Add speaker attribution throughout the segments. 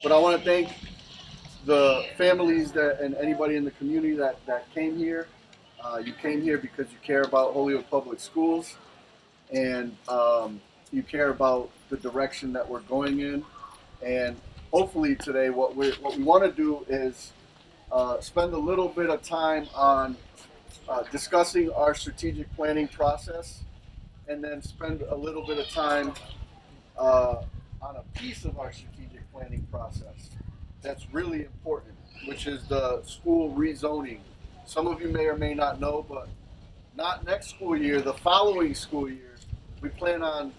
Speaker 1: But I want to thank the families and anybody in the community that came here. You came here because you care about Holyoke Public Schools and you care about the direction that we're going in. And hopefully today, what we want to do is spend a little bit of time on discussing our strategic planning process, and then spend a little bit of time uh, on a piece of our strategic planning process that's really important, which is the school rezoning. Some of you may or may not know, but not next school year, the following school year, we plan on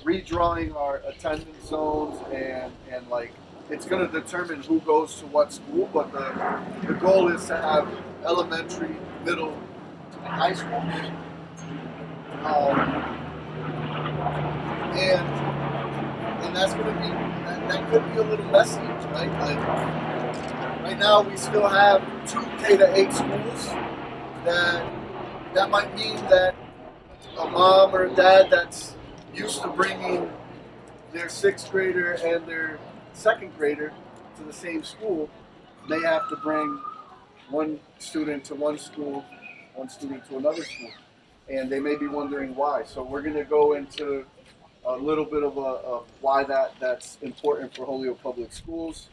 Speaker 1: redrawing our attendance zones and like it's going to determine who goes to what school, but the goal is to have elementary, middle, high schools. And that's going to be that could be a little messy, right? Like right now, we still have two K to 8 schools. That might mean that a mom or a dad that's used to bringing their sixth grader and their second grader to the same school may have to bring one student to one school, one student to another school, and they may be wondering why. So we're going to go into a little bit of why that's important for Holyoke Public Schools.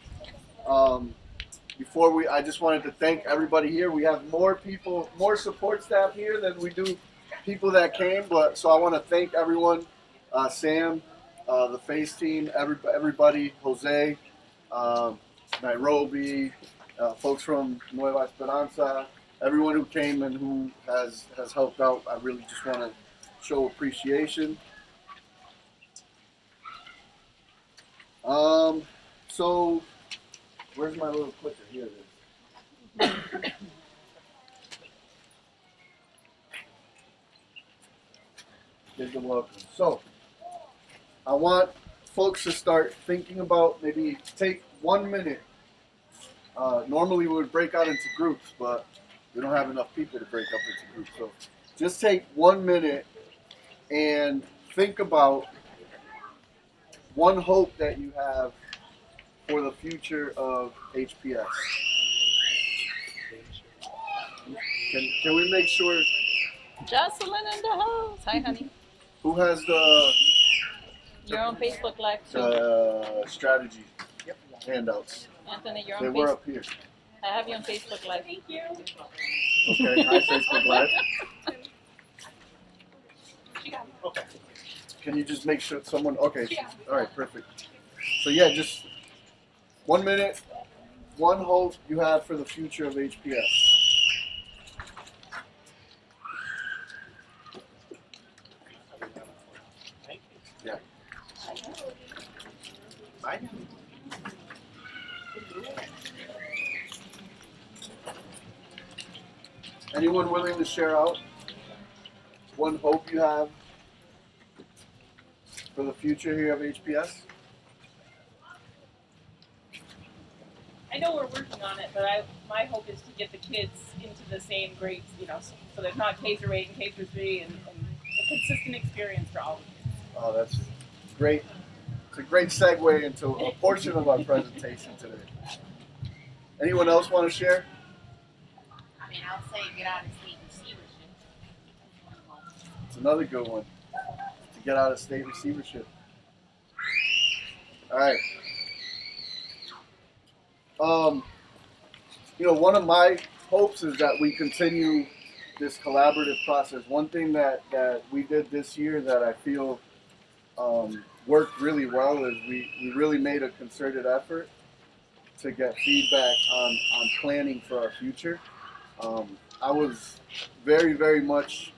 Speaker 1: I just wanted to thank everybody here. We have more people, more support staff here than we do people that came. But so I want to thank everyone, Sam, the FACE team, everybody, Jose, Nairobi, folks from Nueva Esperanza, everyone who came and who has helped out. I really just want to show appreciation. So where's my little clicker? Here it is. Give them welcome. So I want folks to start thinking about maybe take 1 minute. Normally we would break out into groups, but we don't have enough people to break up into groups. So just take 1 minute and think about one hope that you have for the future of HPS. Can we make sure?
Speaker 2: Jocelyn in the house. Hi, honey.
Speaker 1: Who has
Speaker 2: You're on Facebook Live too.
Speaker 1: Strategy handouts?
Speaker 2: Anthony, you're
Speaker 1: They
Speaker 2: on
Speaker 1: were
Speaker 2: Facebook.
Speaker 1: up here.
Speaker 2: I have you on Facebook Live. Thank you.
Speaker 1: Okay, hi Facebook Live.
Speaker 3: Okay.
Speaker 1: Can you just make sure someone? Okay, all right, perfect. So yeah, just 1 minute, one hope you have for the future of HPS. Yeah.
Speaker 3: Bye.
Speaker 1: Anyone willing to share out one hope you have for the future here of HPS?
Speaker 4: I know we're working on it, but my hope is to get the kids into the same grades, so there's not K through 8 and K through 3 and a consistent experience for all of kids.
Speaker 1: Oh, that's great. It's a great segue into a portion of our presentation today. Anyone else want to share?
Speaker 5: I mean, I'll say get out of state receivership.
Speaker 1: It's another good one. To get out of state receivership. All right. One of my hopes is that we continue this collaborative process. One thing that we did this year that I feel worked really well is we really made a concerted effort to get feedback on planning for our future. I was very, very much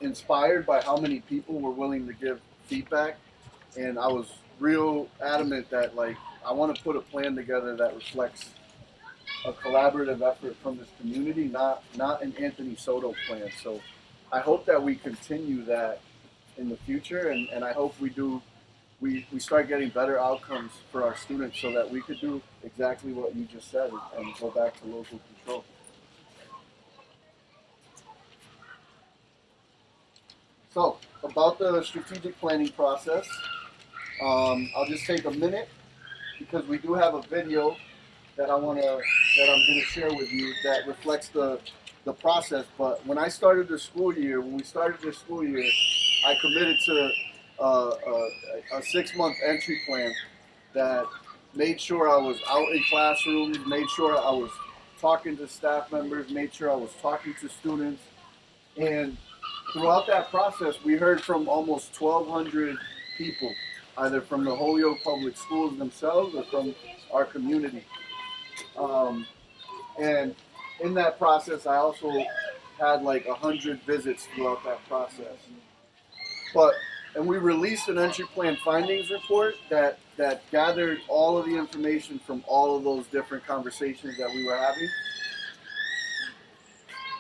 Speaker 1: inspired by how many people were willing to give feedback, and I was real adamant that I want to put a plan together that reflects a collaborative effort from this community, not an Anthony Soto plan. So I hope that we continue that in the future, and I hope we start getting better outcomes for our students so that we could do exactly what you just said and go back to local control. So about the strategic planning process, I'll just take a minute because we do have a video that I'm gonna share with you that reflects the process. But when we started this school year, I committed to a 6-month entry plan that made sure I was out in classrooms, made sure I was talking to staff members, made sure I was talking to students, and throughout that process, we heard from almost 1,200 people, either from the Holyoke Public Schools themselves or from our community. And in that process, I also had like 100 visits throughout that process. And we released an entry plan findings report that gathered all of the information from all of those different conversations that we were having.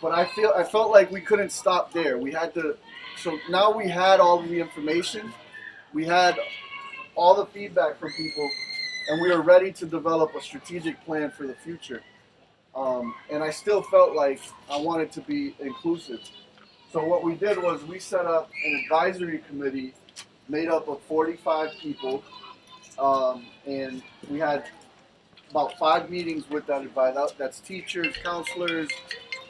Speaker 1: But I felt like we couldn't stop there. We had to. So now we had all of the information, we had all the feedback from people, and we were ready to develop a strategic plan for the future. And I still felt like I wanted to be inclusive. So what we did was we set up an advisory committee made up of 45 people, and we had about 5 meetings with that advisor. That's teachers, counselors,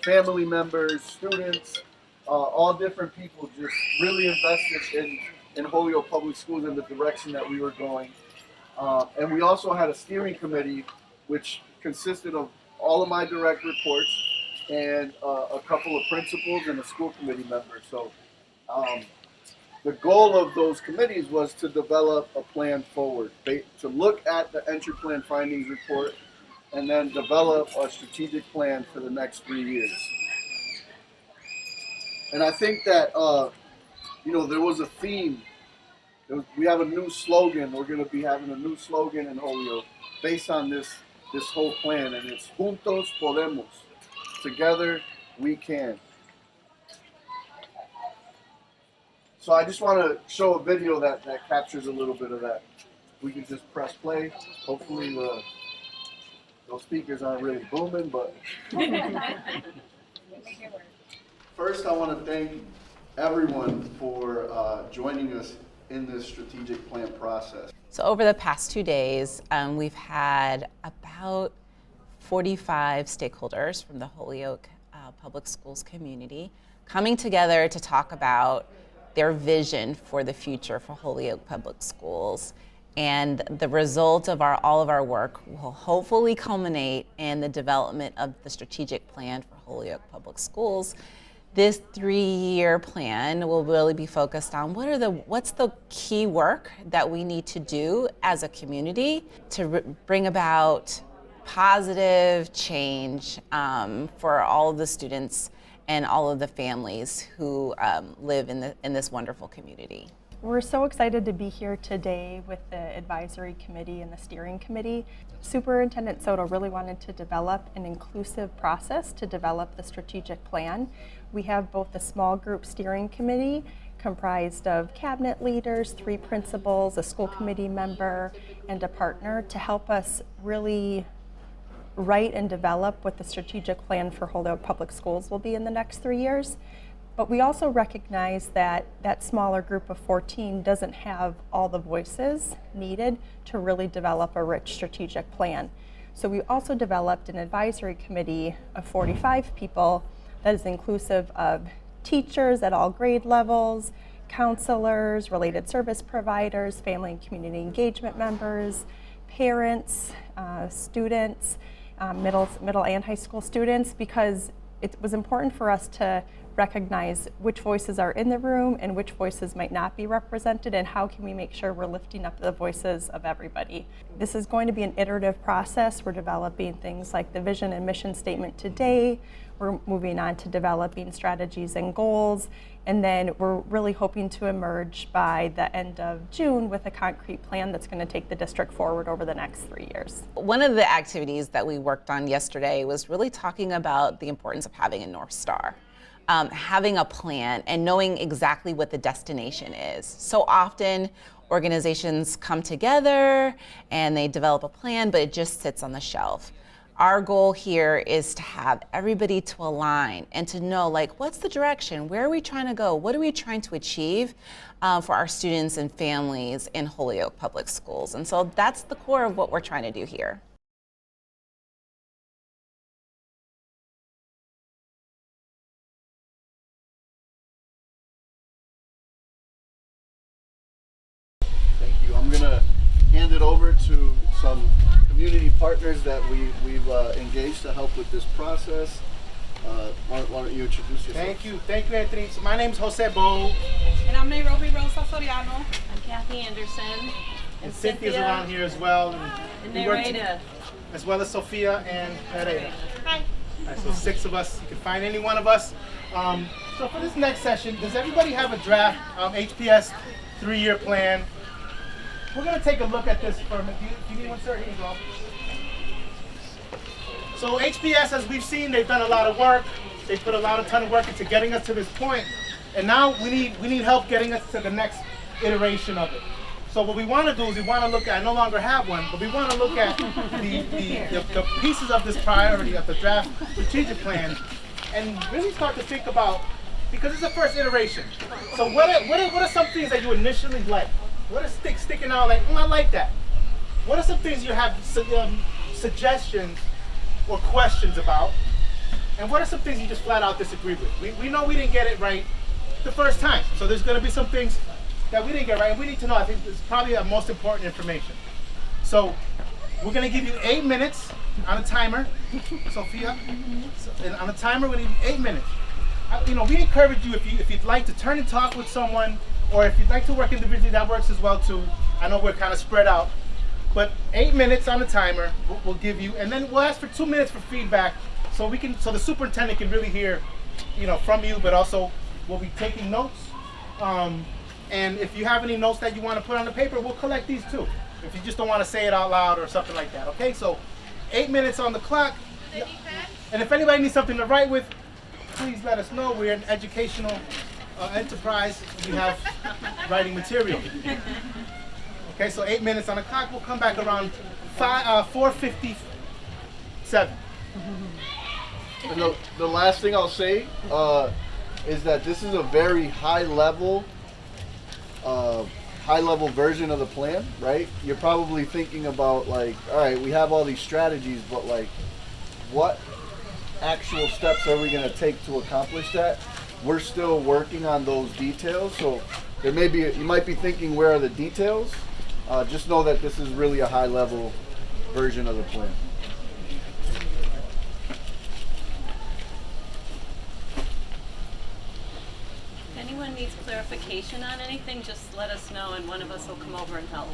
Speaker 1: family members, students, all different people just really invested in Holyoke Public Schools and the direction that we were going. And we also had a steering committee which consisted of all of my direct reports and a couple of principals and a school committee member. So the goal of those committees was to develop a plan forward, to look at the entry plan findings report and then develop a strategic plan for the next 3 years. And I think that, there was a theme. We have a new slogan. We're going to be having a new slogan in Holyoke based on this whole plan, and it's Juntos Podemos. Together we can. So I just want to show a video that captures a little bit of that. We can just press play. Hopefully those speakers aren't really booming, but first I want to thank everyone for joining us in this strategic plan process.
Speaker 3: So over the past 2 days, we've had about 45 stakeholders from the Holyoke Public Schools community coming together to talk about their vision for the future for Holyoke Public Schools. And the result of all of our work will hopefully culminate in the development of the strategic plan for Holyoke Public Schools. This 3-year plan will really be focused on what's the key work that we need to do as a community to bring about positive change for all of the students and all of the families who live in this wonderful community.
Speaker 6: We're so excited to be here today with the advisory committee and the steering committee. Superintendent Soto really wanted to develop an inclusive process to develop the strategic plan. We have both the small group steering committee comprised of cabinet leaders, 3 principals, a school committee member, and a partner to help us really write and develop what the strategic plan for Holyoke Public Schools will be in the next 3 years. But we also recognize that that smaller group of 14 doesn't have all the voices needed to really develop a rich strategic plan. So we also developed an advisory committee of 45 people that is inclusive of teachers at all grade levels, counselors, related service providers, family and community engagement members, parents, students, middle and high school students, because it was important for us to recognize which voices are in the room and which voices might not be represented, and how can we make sure we're lifting up the voices of everybody. This is going to be an iterative process. We're developing things like the vision and mission statement today. We're moving on to developing strategies and goals, and then we're really hoping to emerge by the end of June with a concrete plan that's going to take the district forward over the next 3 years.
Speaker 3: One of the activities that we worked on yesterday was really talking about the importance of having a North Star. Having a plan and knowing exactly what the destination is. So often organizations come together and they develop a plan, but it just sits on the shelf. Our goal here is to have everybody to align and to know, like, what's the direction? Where are we trying to go? What are we trying to achieve for our students and families in Holyoke Public Schools? And so that's the core of what we're trying to do here.
Speaker 1: Thank you. I'm gonna hand it over to some community partners that we've engaged to help with this process. Why don't you introduce yourself?
Speaker 7: Thank you, Anthony. So my name is Jose Bo,
Speaker 8: And I'm Nairobi Rosa Soriano.
Speaker 2: I'm Kathy Anderson.
Speaker 7: and Cynthia's around here as well, and we work
Speaker 2: Narrator.
Speaker 7: as well as Sophia and Pereira. Hi. All right, so 6 of us. You can find any one of us. So for this next session, does everybody have a draft HPS 3-year plan? We're going to take a look at this for a minute. Do you need one, sir? Here you go. So HPS, as we've seen, they've done a lot of work. They put a ton of work into getting us to this point, and now we need help getting us to the next iteration of it. So what we want to do is we want to look at, I no longer have one, but we want to look at the pieces of this priority of the draft strategic plan, and really start to think about, because it's the first iteration. So what are some things that you initially like? What is sticking out like, I like that? What are some things you have suggestions or questions about? And what are some things you just flat out disagree with? We know we didn't get it right the first time, so there's going to be some things that we didn't get right, and we need to know. I think it's probably the most important information. So we're going to give you 8 minutes on a timer, Sophia. And on a timer, we need 8 minutes. We encourage you, if you'd like to turn and talk with someone, or if you'd like to work individually, that works as well too. I know we're kind of spread out, but 8 minutes on the timer we'll give you, and then we'll ask for 2 minutes for feedback, so the superintendent can really hear, from you, but also we'll be taking notes. And if you have any notes that you want to put on the paper, we'll collect these too. If you just don't want to say it out loud or something like that, okay? So 8 minutes on the clock. And if anybody needs something to write with, please let us know. We're an educational enterprise. We have writing material. Okay, so 8 minutes on the clock. We'll come back around 4:57.
Speaker 1: And the last thing I'll say is that this is a very high level version of the plan, right? You're probably thinking about, like, all right, we have all these strategies, but like, what actual steps are we going to take to accomplish that? We're still working on those details, so you might be thinking, where are the details? Just know that this is really a high level version of the plan.
Speaker 2: If anyone needs clarification on anything, just let us know and one of us will come over and help.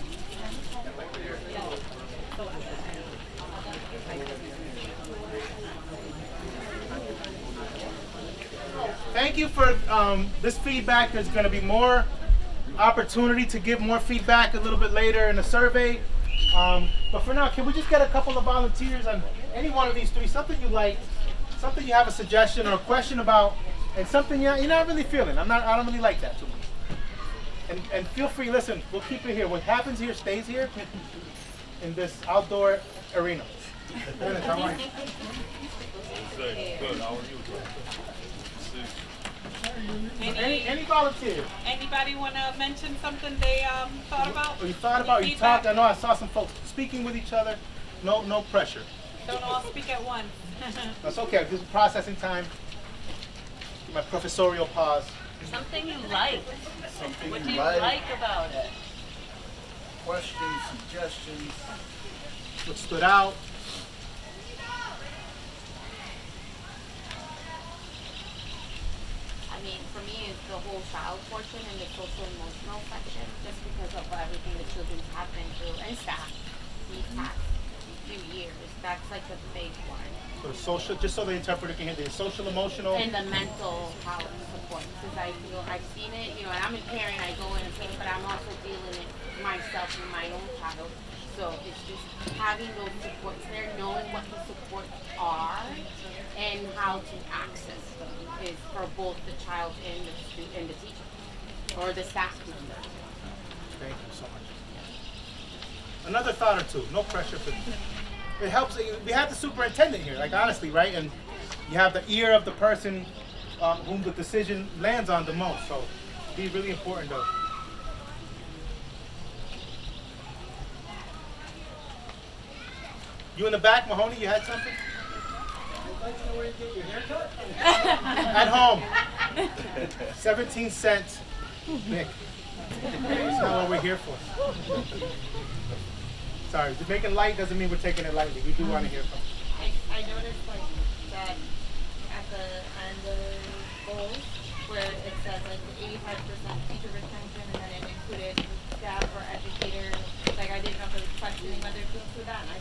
Speaker 7: Thank you for this feedback. There's going to be more opportunity to give more feedback a little bit later in the survey. But for now, can we just get a couple of volunteers on any one of these 3? Something you like, something you have a suggestion or a question about, and something you're not really feeling. I don't really like that too much. And feel free, listen, we'll keep it here. What happens here stays here in this outdoor arena. Dennis, how are you?
Speaker 9: Good. How are you?
Speaker 7: Any volunteers?
Speaker 8: Anybody want to mention something they thought about?
Speaker 7: Or you thought about, you talked, I know I saw some folks speaking with each other. No pressure.
Speaker 8: Don't all speak at once.
Speaker 7: That's okay, this is processing time. My professorial pause.
Speaker 2: Something you like.
Speaker 1: Something
Speaker 2: What do
Speaker 1: you
Speaker 2: you like about it?
Speaker 1: Questions, suggestions.
Speaker 7: What stood out?
Speaker 5: I mean, for me, it's the whole child portion and the social emotional section, just because of everything the children have been through and staff these past few years. That's like the big one.
Speaker 7: So the social, just so the interpreter can hear, the social, emotional.
Speaker 5: And the mental health support, because I feel I've seen it, and I'm a parent, I go in and say, but I'm also dealing it myself with my own child. So it's just having those supports there, knowing what the supports are and how to access them is for both the child and the student and the teacher or the staff member.
Speaker 7: Thank you so much. Another thought or two, no pressure for me. it helps. We have the superintendent here, like honestly, right? And you have the ear of the person whom the decision lands on the most. So it'd be really important though. You in the back, Mahoney, you had something? I'd like to know where you get your haircut. At home. 17 cents. Nick. That's not what we're here for. Sorry, making light doesn't mean we're taking it lightly. We do want to hear from you.
Speaker 5: I noticed like that at the end of goals where it says like 85% teacher retention and then it included staff or educators. Like I didn't know if it was questioning whether to include that, and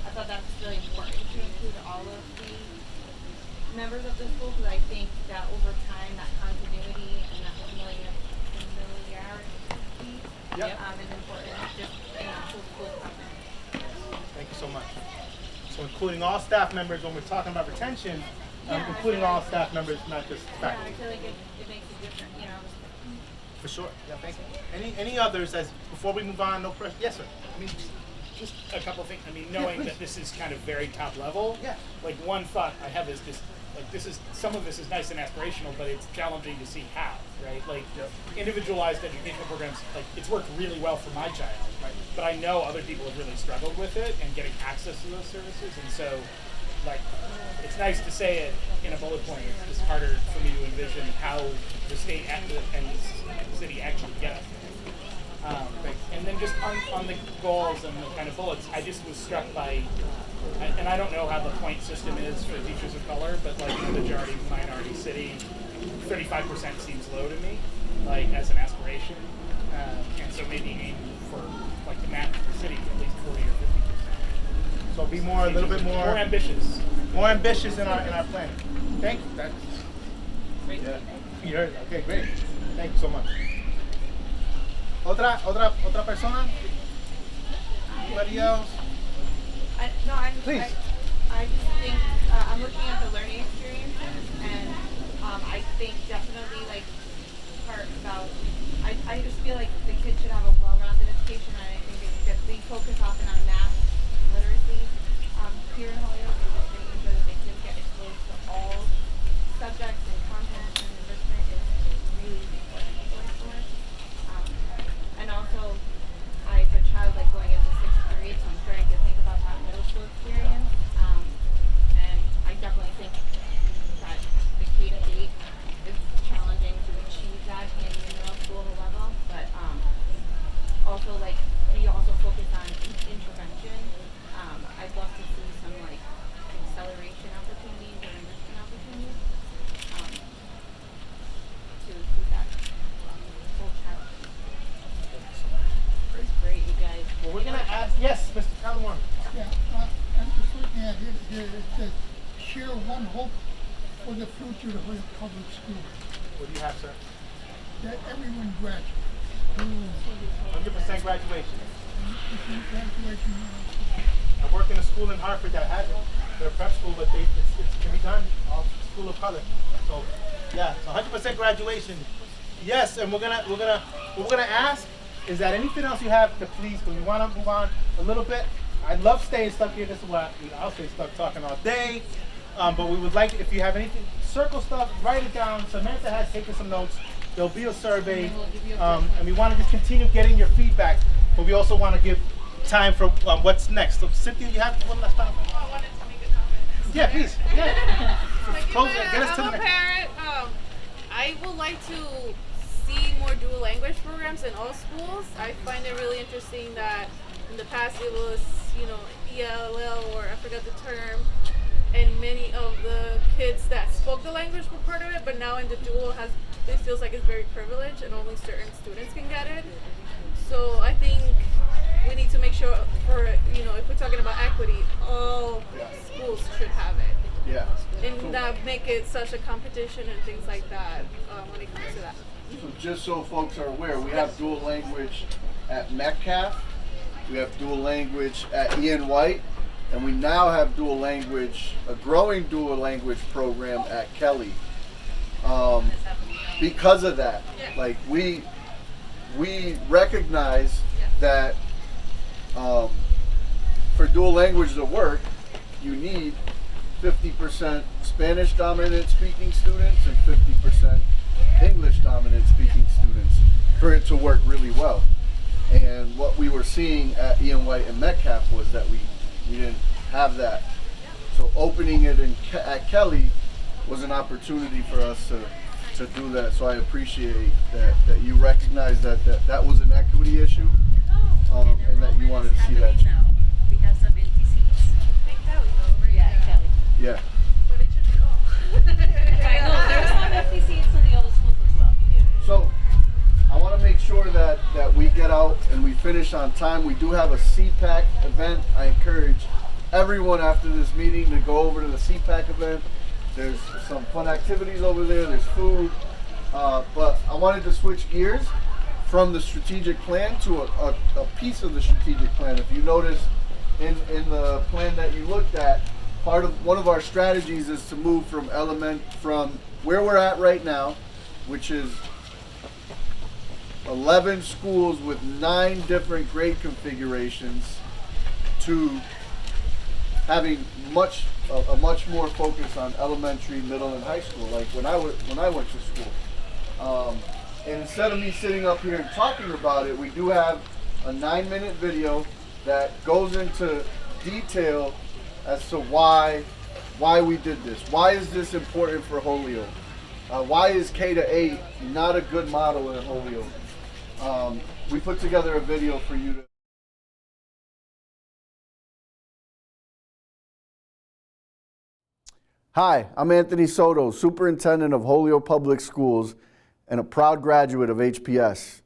Speaker 5: I thought that's really important to include all of the members of the school because I think that over time that continuity and that familiarity is important just in actual school content.
Speaker 7: Thank you so much. So including all staff members when we're talking about retention, including all staff members, not just faculty.
Speaker 5: Yeah, I feel like it makes a difference, you know.
Speaker 7: For sure. Yeah, thank you. Any others as before we move on? No pressure. Yes, sir.
Speaker 9: I mean, just a couple of things. I mean, knowing that this is kind of very top level.
Speaker 7: Yeah.
Speaker 9: Like one thought I have is just like some of this is nice and aspirational, but it's challenging to see how, right? Like individualized educational programs, like it's worked really well for my child, right? But I know other people have really struggled with it and getting access to those services, and so like it's nice to say it in a bullet point. It's just harder for me to envision how the state and the city actually get it. And then just on the goals and the kind of bullets, I just was struck by, and I don't know how the point system is for teachers of color, but like a majority minority city, 35% seems low to me, like as an aspiration. And so maybe aim for like the map of the city at least 40 or 50%.
Speaker 7: So be a little bit more
Speaker 9: ambitious.
Speaker 7: More ambitious in our planning. Thank you. That's
Speaker 2: Great.
Speaker 1: Yeah.
Speaker 7: you heard it. Okay, great. Thank you so much. Otra persona? Anybody else? Please.
Speaker 5: I just think I'm looking at the learning experiences, and I think definitely like part about. I just feel like the kids should have a well-rounded education, and I think they should focus often on math literacy here in Holyoke, and just making sure that they kids get exposed to all subjects and content and enrichment is really important going forward. And also, I have a child like going into 6th grade, so I'm starting to think about that middle school experience. And I definitely think that the K to 8 is challenging to achieve that in the middle school level. But also, like, we also focus on intervention. I'd love to see some like acceleration opportunities or enrichment opportunities to include that whole child. It's great, you guys.
Speaker 7: Well, we're gonna ask. Yes, Mr. Callamore.
Speaker 10: Yeah, I'm just looking at it here. It says, share one hope for the future of the public school.
Speaker 7: What do you have, sir?
Speaker 10: That everyone graduates.
Speaker 7: 100% graduation.
Speaker 10: Graduation.
Speaker 7: I work in a school in Hartford that had it. They're a prep school, but it can be done. All school of color. So yeah, so 100% graduation. Yes, and we're gonna ask. Is that anything else you have to please? Because we want to move on a little bit. I love staying stuck here. This is why I'll stay stuck talking all day. But we would like, if you have anything, circle stuff, write it down. Samantha has taken some notes. There'll be a survey, and we want to just continue getting your feedback. But we also want to give time for what's next. So Cynthia, you have one last time?
Speaker 8: Oh, I wanted to make a comment.
Speaker 7: Yeah, please. Yeah.
Speaker 8: Like,
Speaker 7: Close it. Get us to the
Speaker 8: I'm a
Speaker 7: next.
Speaker 8: parent. I would like to see more dual language programs in all schools. I find it really interesting that in the past it was, ELL, or I forgot the term, and many of the kids that spoke the language were part of it, but now in the dual it feels like it's very privileged and only certain students can get it. So I think we need to make sure if we're talking about equity, all schools should have it.
Speaker 1: Yeah.
Speaker 8: And not make it such a competition and things like that when it comes to that.
Speaker 1: So just so folks are aware, we have dual language at Metcalf, we have dual language at Ian White, and we now have a growing dual language program at Kelly. Because of that, like we recognize that for dual language to work, you need 50% Spanish dominant speaking students and 50% English dominant speaking students for it to work really well. And what we were seeing at Ian White and Metcalf was that we didn't have that. So opening it at Kelly was an opportunity for us to do that. So I appreciate that you recognize that was an equity issue, and that you wanted to see that.
Speaker 2: We have some empty seats.
Speaker 8: I think Kelly over.
Speaker 2: Yeah, Kelly.
Speaker 1: Yeah.
Speaker 8: But it should be all.
Speaker 2: I know, there's some empty seats in the other schools as well.
Speaker 1: So I want to make sure that we get out and we finish on time. We do have a CPAC event. I encourage everyone after this meeting to go over to the CPAC event. There's some fun activities over there. There's food. But I wanted to switch gears from the strategic plan to a piece of the strategic plan. If you notice in the plan that you looked at, one of our strategies is to move from where we're at right now, which is 11 schools with 9 different grade configurations, to having a much more focus on elementary, middle, and high school, like when I went to school. And instead of me sitting up here and talking about it, we do have a 9-minute video that goes into detail as to why we did this. Why is this important for Holyoke? Why is K-8 not a good model in Holyoke? We put together a video for you to. Hi, I'm Anthony Soto, Superintendent of Holyoke Public Schools and a proud graduate of HPS.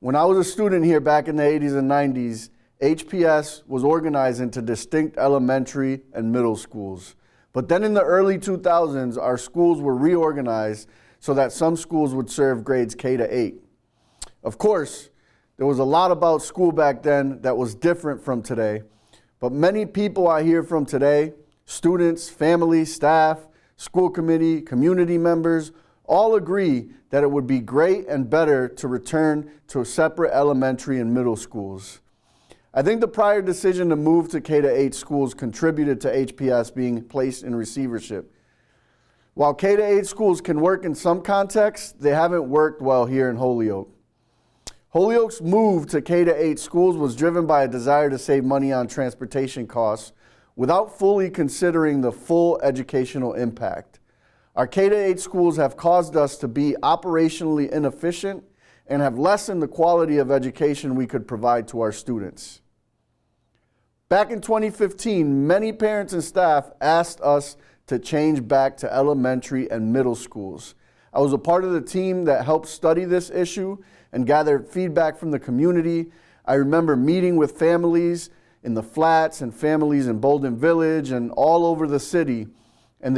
Speaker 1: When I was a student here back in the 80s and 90s, HPS was organized into distinct elementary and middle schools. But then in the early 2000s, our schools were reorganized so that some schools would serve grades K-8. Of course, there was a lot about school back then that was different from today, but many people I hear from today, students, families, staff, school committee, community members, all agree that it would be great and better to return to separate elementary and middle schools. I think the prior decision to move to K-8 schools contributed to HPS being placed in receivership. While K-8 schools can work in some contexts, they haven't worked well here in Holyoke. Holyoke's move to K-8 schools was driven by a desire to save money on transportation costs without fully considering the full educational impact. Our K-8 schools have caused us to be operationally inefficient and have lessened the quality of education we could provide to our students. Back in 2015, many parents and staff asked us to change back to elementary and middle schools. I was a part of the team that helped study this issue and gathered feedback from the community. I remember meeting with families in the flats and families in Bolden Village and all over the city, and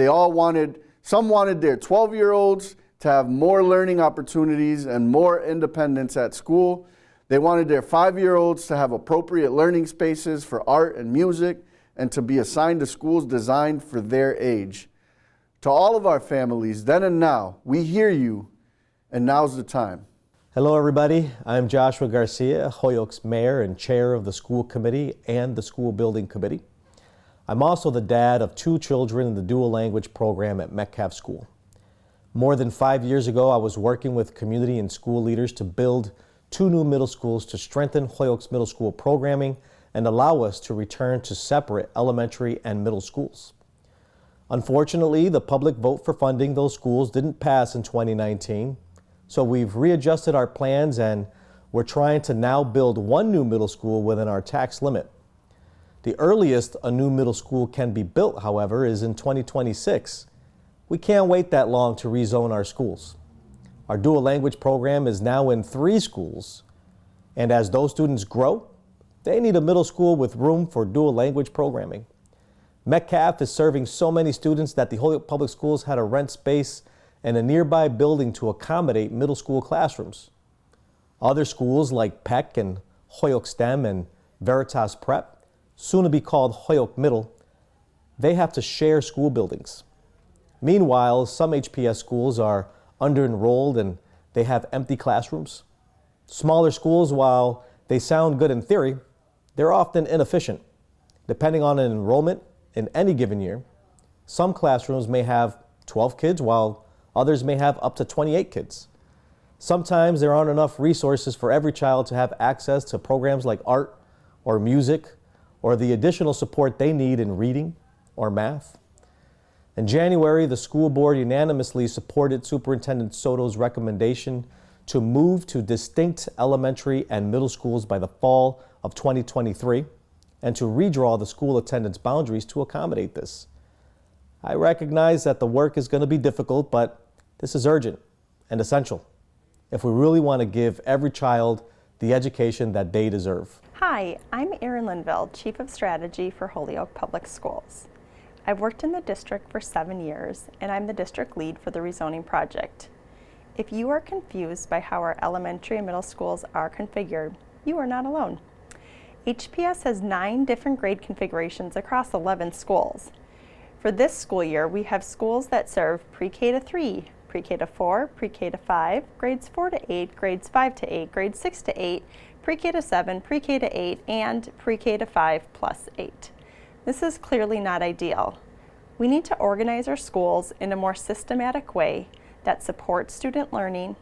Speaker 1: some wanted their 12-year-olds to have more learning opportunities and more independence at school. They wanted their 5-year-olds to have appropriate learning spaces for art and music and to be assigned to schools designed for their age. To all of our families, then and now, we hear you, and now's the time.
Speaker 11: Hello everybody, I'm Joshua Garcia, Holyoke's mayor and chair of the school committee and the school building committee. I'm also the dad of 2 children in the dual language program at Metcalf School. More than 5 years ago, I was working with community and school leaders to build 2 new middle schools to strengthen Holyoke's middle school programming and allow us to return to separate elementary and middle schools. Unfortunately, the public vote for funding those schools didn't pass in 2019. So we've readjusted our plans and we're trying to now build 1 new middle school within our tax limit. The earliest a new middle school can be built, however, is in 2026. We can't wait that long to rezone our schools. Our dual language program is now in 3 schools, and as those students grow, they need a middle school with room for dual language programming. Metcalf is serving so many students that the Holyoke Public Schools had to rent space and a nearby building to accommodate middle school classrooms. Other schools like Peck and Holyoke STEM and Veritas Prep, soon to be called Holyoke Middle, they have to share school buildings. Meanwhile, some HPS schools are under-enrolled and they have empty classrooms. Smaller schools, while they sound good in theory, they're often inefficient. Depending on an enrollment in any given year, some classrooms may have 12 kids while others may have up to 28 kids. Sometimes there aren't enough resources for every child to have access to programs like art or music or the additional support they need in reading or math. In January, the school board unanimously supported Superintendent Soto's recommendation to move to distinct elementary and middle schools by the fall of 2023 and to redraw the school attendance boundaries to accommodate this. I recognize that the work is going to be difficult, but this is urgent and essential if we really want to give every child the education that they deserve.
Speaker 6: Hi, I'm Erin Linville, Chief of Strategy for Holyoke Public Schools. I've worked in the district for 7 years, and I'm the district lead for the rezoning project. If you are confused by how our elementary and middle schools are configured, you are not alone. HPS has 9 different grade configurations across 11 schools. For this school year, we have schools that serve pre-K to 3, pre-K to 4, pre-K to 5, grades 4 to 8, grades 5 to 8, grades 6 to 8, pre-K to 7, pre-K to 8, and pre-K to 5 plus 8. This is clearly not ideal. We need to organize our schools in a more systematic way that supports student learning,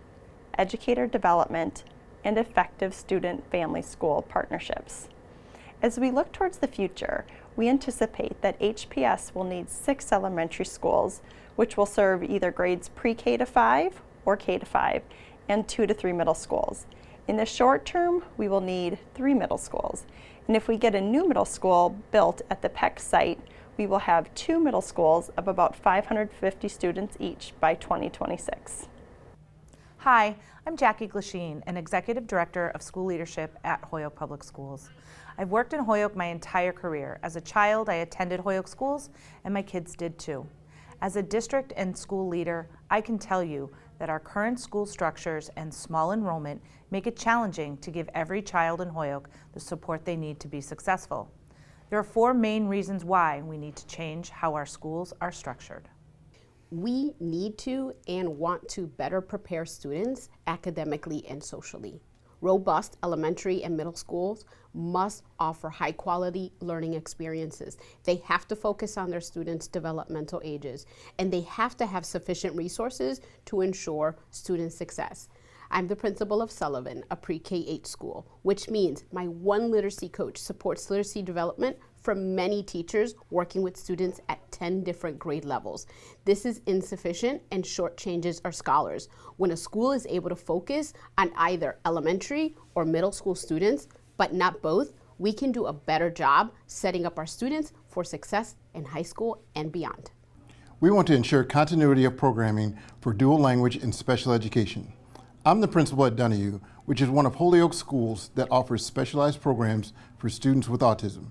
Speaker 6: educator development, and effective student-family school partnerships. As we look towards the future, we anticipate that HPS will need 6 elementary schools, which will serve either grades pre-K to 5 or K to 5, and 2 to 3 middle schools. In the short term, we will need 3 middle schools. And if we get a new middle school built at the Peck site, we will have 2 middle schools of about 550 students each by 2026.
Speaker 12: Hi, I'm Jackie Glasheen, an Executive Director of School Leadership at Holyoke Public Schools. I've worked in Holyoke my entire career. As a child, I attended Holyoke schools, and my kids did too. As a district and school leader, I can tell you that our current school structures and small enrollment make it challenging to give every child in Holyoke the support they need to be successful. There are 4 main reasons why we need to change how our schools are structured.
Speaker 13: We need to and want to better prepare students academically and socially. Robust elementary and middle schools must offer high quality learning experiences. They have to focus on their students' developmental ages, and they have to have sufficient resources to ensure student success. I'm the principal of Sullivan, a pre-K-8 school, which means my one literacy coach supports literacy development for many teachers working with students at 10 different grade levels. This is insufficient and shortchanges our scholars. When a school is able to focus on either elementary or middle school students, but not both, we can do a better job setting up our students for success in high school and beyond.
Speaker 14: We want to ensure continuity of programming for dual language and special education. I'm the principal at Donahue, which is one of Holyoke schools that offers specialized programs for students with autism.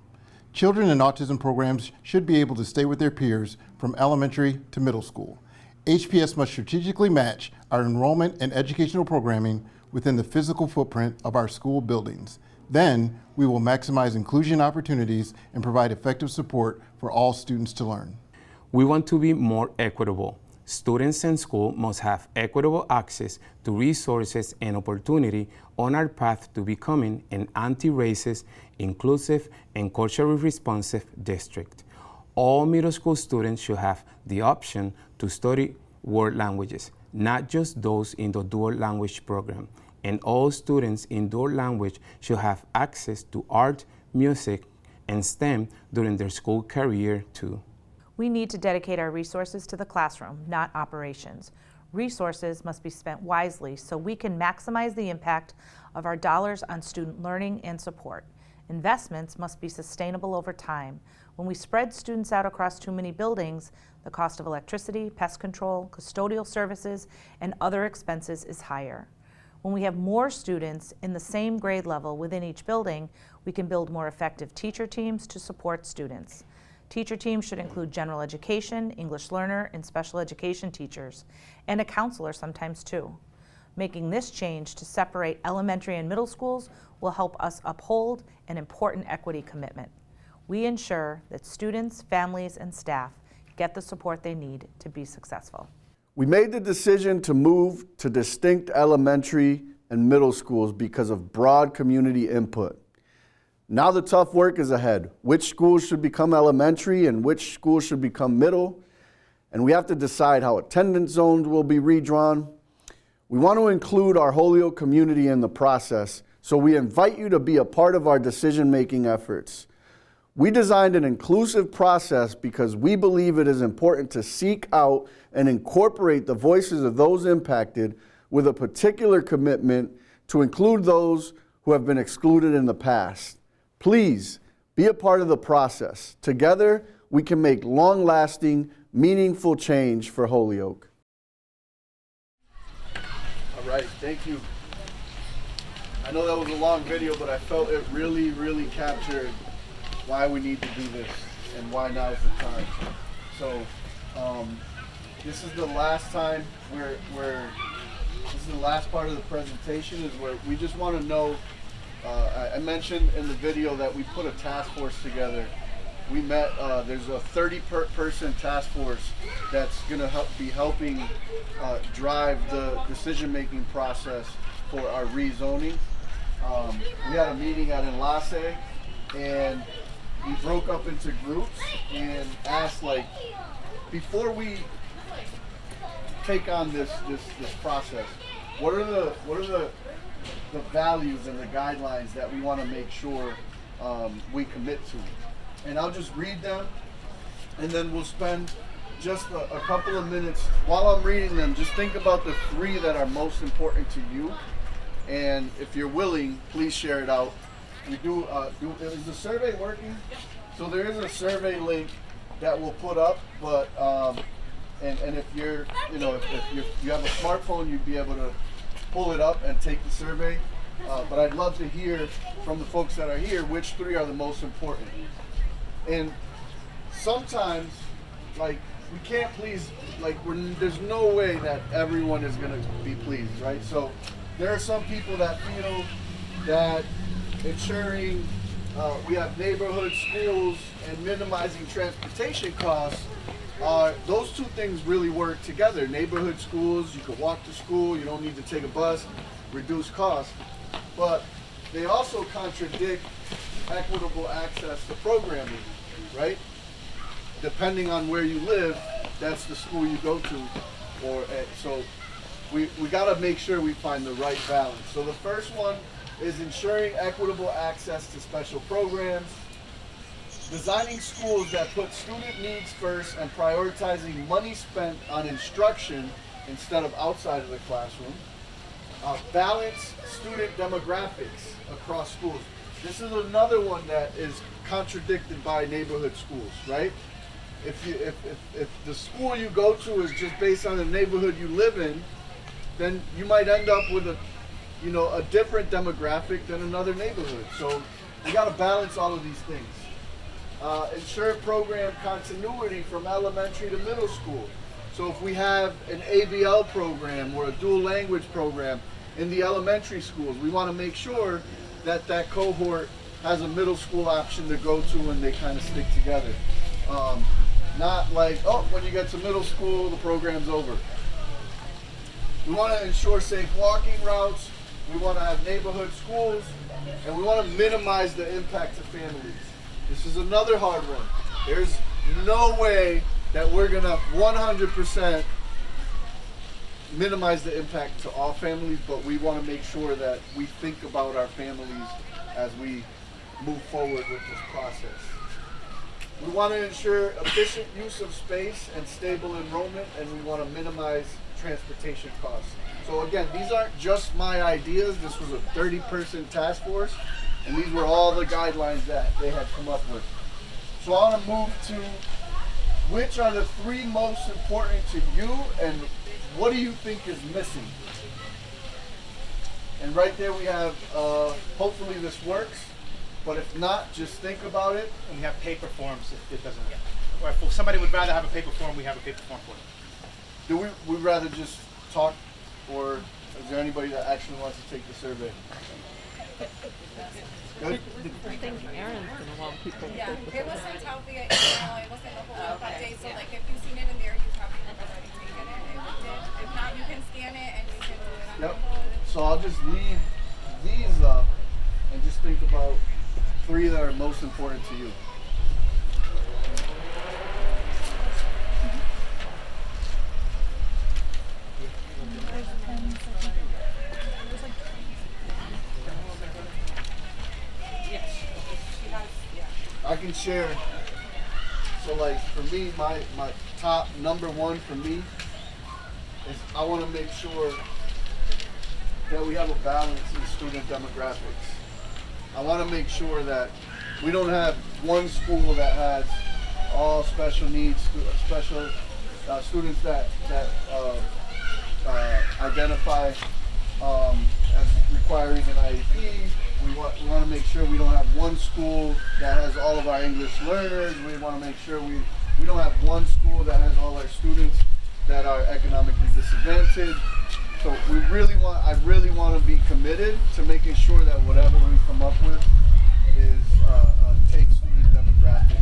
Speaker 14: Children in autism programs should be able to stay with their peers from elementary to middle school. HPS must strategically match our enrollment and educational programming within the physical footprint of our school buildings. Then we will maximize inclusion opportunities and provide effective support for all students to learn.
Speaker 15: We want to be more equitable. Students in school must have equitable access to resources and opportunity on our path to becoming an anti-racist, inclusive, and culturally responsive district. All middle school students should have the option to study world languages, not just those in the dual language program. And all students in dual language should have access to art, music, and STEM during their school career too.
Speaker 12: We need to dedicate our resources to the classroom, not operations. Resources must be spent wisely so we can maximize the impact of our dollars on student learning and support. Investments must be sustainable over time. When we spread students out across too many buildings, the cost of electricity, pest control, custodial services, and other expenses is higher. When we have more students in the same grade level within each building, we can build more effective teacher teams to support students. Teacher teams should include general education, English learner, and special education teachers, and a counselor sometimes too. Making this change to separate elementary and middle schools will help us uphold an important equity commitment. We ensure that students, families, and staff get the support they need to be successful.
Speaker 1: We made the decision to move to distinct elementary and middle schools because of broad community input. Now the tough work is ahead. Which schools should become elementary and which schools should become middle? And we have to decide how attendance zones will be redrawn. We want to include our Holyoke community in the process, so we invite you to be a part of our decision-making efforts. We designed an inclusive process because we believe it is important to seek out and incorporate the voices of those impacted with a particular commitment to include those who have been excluded in the past. Please be a part of the process. Together, we can make long-lasting, meaningful change for Holyoke. All right, thank you. I know that was a long video, but I felt it really, really captured why we need to do this and why now is the time. So, this is the last time this is the last part of the presentation, is where we just want to know, I mentioned in the video that we put a task force together. We met, there's a 30-person task force that's going to be helping drive the decision-making process for our rezoning. We had a meeting at Enlace, and we broke up into groups and asked, like, before we take on this process, what are the values and the guidelines that we want to make sure we commit to? And I'll just read them, and then we'll spend just a couple of minutes while I'm reading them. Just think about the 3 that are most important to you, and if you're willing, please share it out. We is the survey working? So there is a survey link that we'll put up, but and if you're, if you have a smartphone, you'd be able to pull it up and take the survey. But I'd love to hear from the folks that are here which 3 are the most important. And sometimes, like, we can't please, like, there's no way that everyone is going to be pleased, right? So there are some people that feel that ensuring we have neighborhood schools and minimizing transportation costs, those 2 things really work together. Neighborhood schools, you can walk to school, you don't need to take a bus, reduce costs. But they also contradict equitable access to programming, right? Depending on where you live, that's the school you go to. So we got to make sure we find the right balance. So the first one is ensuring equitable access to special programs, designing schools that put student needs first and prioritizing money spent on instruction instead of outside of the classroom, balance student demographics across schools. This is another one that is contradicted by neighborhood schools, right? If the school you go to is just based on the neighborhood you live in, then you might end up with a different demographic than another neighborhood. So we got to balance all of these things. Ensure program continuity from elementary to middle school. So if we have an ABL program or a dual language program in the elementary schools, we want to make sure that that cohort has a middle school option to go to and they kind of stick together. Not like, oh, when you get to middle school, the program's over. We want to ensure safe walking routes. We want to have neighborhood schools, and we want to minimize the impact to families. This is another hard one. There's no way that we're going to 100% minimize the impact to all families, but we want to make sure that we think about our families as we move forward with this process. We want to ensure efficient use of space and stable enrollment, and we want to minimize transportation costs. So again, these aren't just my ideas. This was a 30-person task force, and these were all the guidelines that they had come up with. So I want to move to which are the 3 most important to you, and what do you think is missing? And right there we have, hopefully this works, but if not, just think about it.
Speaker 7: And we have paper forms if it doesn't work. Or if somebody would rather have a paper form, we have a paper form for them.
Speaker 1: Do we rather just talk, or is there anybody that actually wants to take the survey? Good?
Speaker 2: I think Aaron's gonna want people to
Speaker 16: Yeah,
Speaker 2: take the
Speaker 16: it was
Speaker 2: survey.
Speaker 16: sent out via email. It was in the whole update. So like if you've seen it in there, you probably have already taken it. If not, you can scan it and you can do it on
Speaker 1: Yep.
Speaker 16: your phone.
Speaker 1: So I'll just leave these up and just think about 3 that are most important to you. I can share. So like for me, my top number 1 for me is I want to make sure that we have a balance in student demographics. I want to make sure that we don't have one school that has all special needs, special students that identify as requiring an IEP. We want to make sure we don't have one school that has all of our English learners. We want to make sure we don't have one school that has all our students that are economically disadvantaged. So I really want to be committed to making sure that whatever we come up with is take student demographic,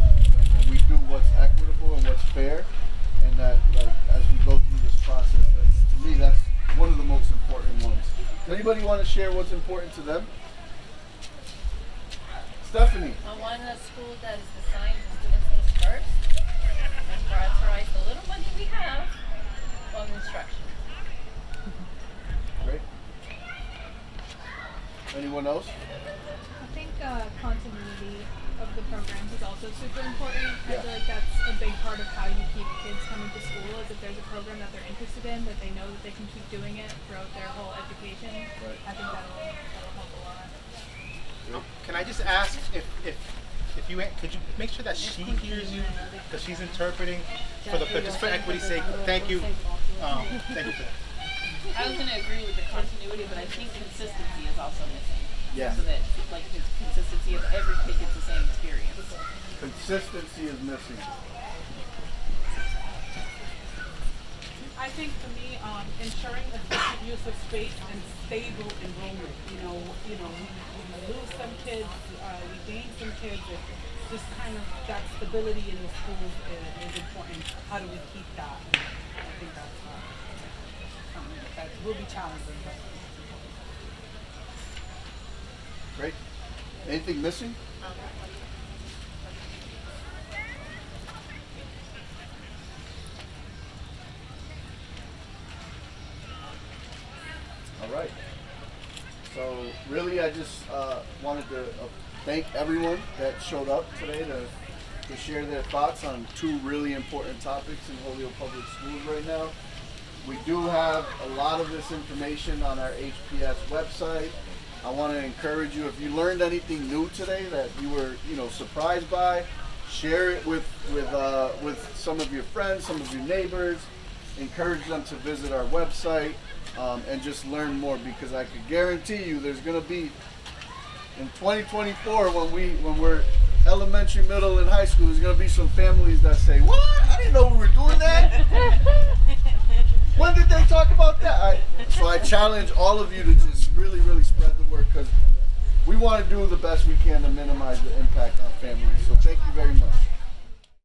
Speaker 1: and we do what's equitable and what's fair, and that like as we go through this process, to me that's one of the most important ones. Does anybody want to share what's important to them? Stephanie.
Speaker 2: I want a school that is designed to students' needs first and prioritize the little money we have on instruction.
Speaker 1: Great. Anyone else?
Speaker 17: I think continuity of the programs is also super important. I feel like that's a big part of how you keep kids coming to school, is if there's a program that they're interested in, that they know that they can keep doing it throughout their whole education.
Speaker 1: Right.
Speaker 17: I think that'll help a lot.
Speaker 7: Can I just ask if you could you make sure that she hears you because she's interpreting for just for equity's sake. Thank you. Thank you for that.
Speaker 4: I was going to agree with the continuity, but I think consistency is also missing.
Speaker 1: Yeah.
Speaker 4: So that like the consistency of every kid gets the same experience.
Speaker 1: Consistency is missing.
Speaker 18: I think for me, ensuring efficient use of space and stable enrollment. You know, we lose some kids, we gain some kids. Just kind of that stability in the schools is important. How do we keep that? I think that's something that will be challenging. But
Speaker 1: Great. Anything missing? All right. So really, I just wanted to thank everyone that showed up today to share their thoughts on 2 really important topics in Holyoke Public Schools right now. We do have a lot of this information on our HPS website. I want to encourage you, if you learned anything new today that you were, surprised by, share it with some of your friends, some of your neighbors. Encourage them to visit our website and just learn more, because I could guarantee you there's going to be, in 2024, when we're elementary, middle, and high school, there's going to be some families that say, "What? I didn't know we were doing that. When did they talk about that?" So I challenge all of you to just really, really spread the word, because we want to do the best we can to minimize the impact on families. So thank you very much.